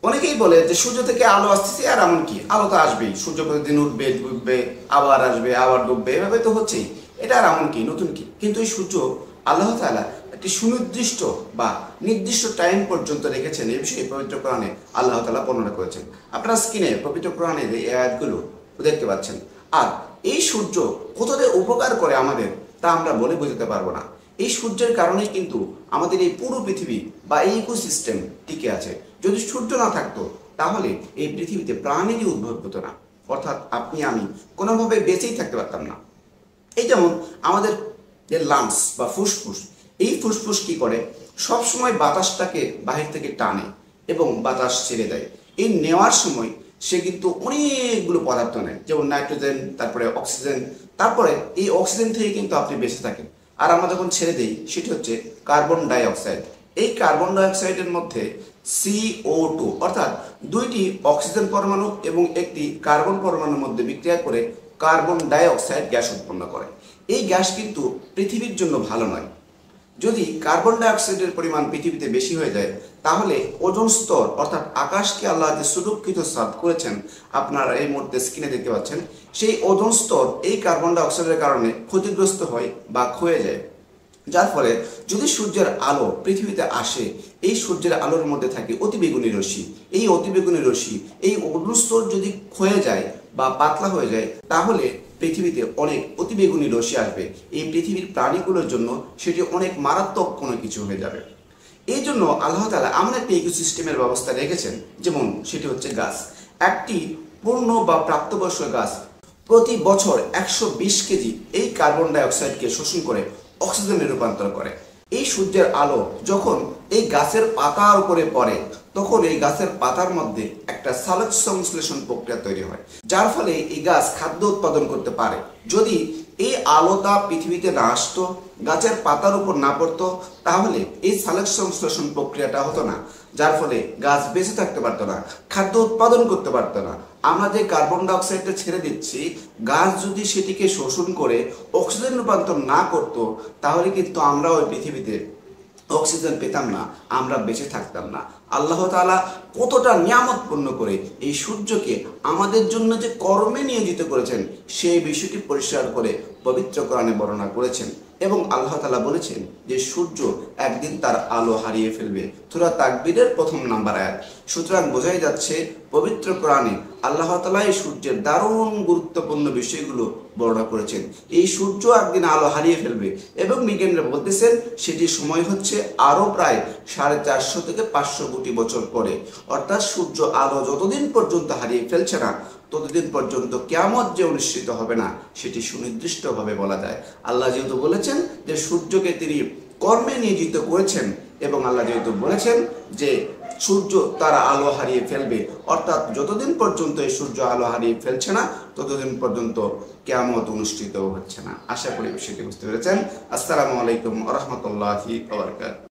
অনেকেই বলে যে সূর্য থেকে আলো আসতেছে, আর এমন কি, আলো তো আসবেই, সূর্য প্রতিদিন উঠবে ডুববে আবার আসবে আবার ডুববে, এভাবে তো হচ্ছেই, এটা আর এমন কি, নতুন কি। কিন্তু এই সূর্য আল্লাহ তাআলা একটি সুনির্দিষ্ট বা নির্দিষ্ট টাইম পর্যন্ত রেখেছেন, এই বিষয়ে পবিত্র কোরআনে আল্লাহ তাআলা বর্ণনা করেছেন। আপনারা স্ক্রিনে পবিত্র কোরআনের এই আয়াতগুলো দেখতে পাচ্ছেন। আর এই সূর্য কতটা উপকার করে আমাদের, তা আমরা বলে বোঝাতে পারবো না। এই সূর্যের কারণেই কিন্তু আমাদের এই পুরো পৃথিবী বা এই ইকোসিস্টেম টিকে আছে। যদি সূর্য না থাকতো তাহলে এই পৃথিবীতে প্রাণেরই উদ্ভব হতো না, অর্থাৎ আপনি আমি কোনোভাবে বেঁচেই থাকতে পারতাম না। এই যেমন আমাদের যে লাংস বা ফুসফুস, এই ফুসফুস কি করে, সবসময় বাতাসটাকে বাহির থেকে টানে এবং বাতাস ছেড়ে দেয়। এই নেওয়ার সময় সে কিন্তু অনেকগুলো পদার্থ নেয়, যেমন নাইট্রোজেন, তারপরে অক্সিজেন, তারপরে এই অক্সিজেন থেকে কিন্তু আপনি বেঁচে থাকেন। আর আমরা যখন ছেড়ে দিই সেটি হচ্ছে কার্বন ডাই অক্সাইড। এই কার্বন ডাই অক্সাইডের মধ্যে CO2 অর্থাৎ দুইটি অক্সিজেন পরমাণু এবং একটি কার্বন পরমাণুর মধ্যে বিক্রিয়া করে কার্বন ডাই অক্সাইড গ্যাস উৎপন্ন করে। এই গ্যাস কিন্তু পৃথিবীর জন্য ভালো নয়। যদি কার্বন ডাই অক্সাইডের পরিমাণ পৃথিবীতে বেশি হয়ে যায় তাহলে ওজোন স্তর অর্থাৎ আকাশকে আল্লাহ যে সুরক্ষিত সাদ করেছেন, আপনারা এই মুহূর্তে স্ক্রিনে দেখতে পাচ্ছেন, সেই ওজোন স্তর এই কার্বন ডাই অক্সাইডের কারণে ক্ষতিগ্রস্ত হয় বা ক্ষয়ে যায়। যার ফলে যদি সূর্যের আলো পৃথিবীতে আসে, এই সূর্যের আলোর মধ্যে থাকে অতিবেগুনি রশ্মি। এই অতিবেগুনি রশ্মি, এই ওজোন স্তর যদি ক্ষয়ে যায় বা পাতলা হয়ে যায় তাহলে পৃথিবীতে অনেক অতিবেগুনি রশ্মি আসবে। এই পৃথিবীর প্রাণীগুলোর জন্য সেটি অনেক মারাত্মক কোনো কিছু হয়ে যাবে। এই জন্য আল্লাহ তাআলা এমন একটা ইকোসিস্টেমের ব্যবস্থা রেখেছেন, যেমন সেটি হচ্ছে গাছ। একটি পূর্ণ বা প্রাপ্তবয়স্ক গাছ প্রতি বছর 120 কেজি এই কার্বন ডাই অক্সাইডকে শোষণ করে অক্সিজেনে রূপান্তর করে। এই সূর্যের আলো যখন এই গাছের পাতার উপরে পড়ে তখন এই গাছের পাতার মধ্যে একটা সালোক সংশ্লেষণ প্রক্রিয়া তৈরি হয়, যার ফলে এই গাছ খাদ্য উৎপাদন করতে পারে। যদি এই আলোটা পৃথিবীতে না আসতো, গাছের পাতার উপর না পড়তো, তাহলে এই সালোক সংশ্লেষণ প্রক্রিয়াটা হতো না, যার ফলে গাছ বেঁচে থাকতে পারতো না, খাদ্য উৎপাদন করতে পারতো না। আমরা যে কার্বন ডাই অক্সাইডটা ছেড়ে দিচ্ছি, গাছ যদি সেটিকে শোষণ করে অক্সিজেন রূপান্তর না করতো তাহলে কিন্তু আমরা ওই পৃথিবীতে অক্সিজেন পেতাম না, আমরা বেঁচে থাকতাম না। আল্লাহ তাআলা কতটা নিয়ামতপূর্ণ করে এই সূর্যকে আমাদের জন্য যে কর্মে নিয়োজিত করেছেন সেই বিষয়টি পরিষ্কার করে পবিত্র কোরআনে বর্ণনা করেছেন। এবং আল্লাহ তাআলা বলেছেন যে সূর্য একদিন তার আলো হারিয়ে ফেলবে, সূরা তাকবীরের 1 নম্বর আয়াত। সুতরাং বোঝাই যাচ্ছে পবিত্র কোরআনে আল্লাহ তাআলা এই সূর্যের দারুণ গুরুত্বপূর্ণ বিষয়গুলো বর্ণনা করেছেন। এই সূর্য একদিন আলো হারিয়ে ফেলবে এবং বিজ্ঞানীরা বলতেছেন সেটি সময় হচ্ছে আরো প্রায় 450 থেকে 500 কোটি বছর পরে। অর্থাৎ সূর্য আলো যতদিন পর্যন্ত হারিয়ে ফেলছে না ততদিন পর্যন্ত কিয়ামত যে অনুষ্ঠিত হবে না সেটি সুনির্দিষ্টভাবে বলা যায়। আল্লাহ যেহেতু বলেছেন যে সূর্যকে তিনি কর্মে নিয়োজিত করেছেন এবং আল্লাহ যেহেতু বলেছেন যে সূর্য তার আলো হারিয়ে ফেলবে, অর্থাৎ যতদিন পর্যন্ত এই সূর্য আলো হারিয়ে ফেলছে না ততদিন পর্যন্ত কিয়ামত অনুষ্ঠিত হচ্ছে না। আশা করি বিষয়টি বুঝতে পেরেছেন। আসসালামু আলাইকুম ওয়া রাহমাতুল্লাহি ওয়া বারাকাতুহু।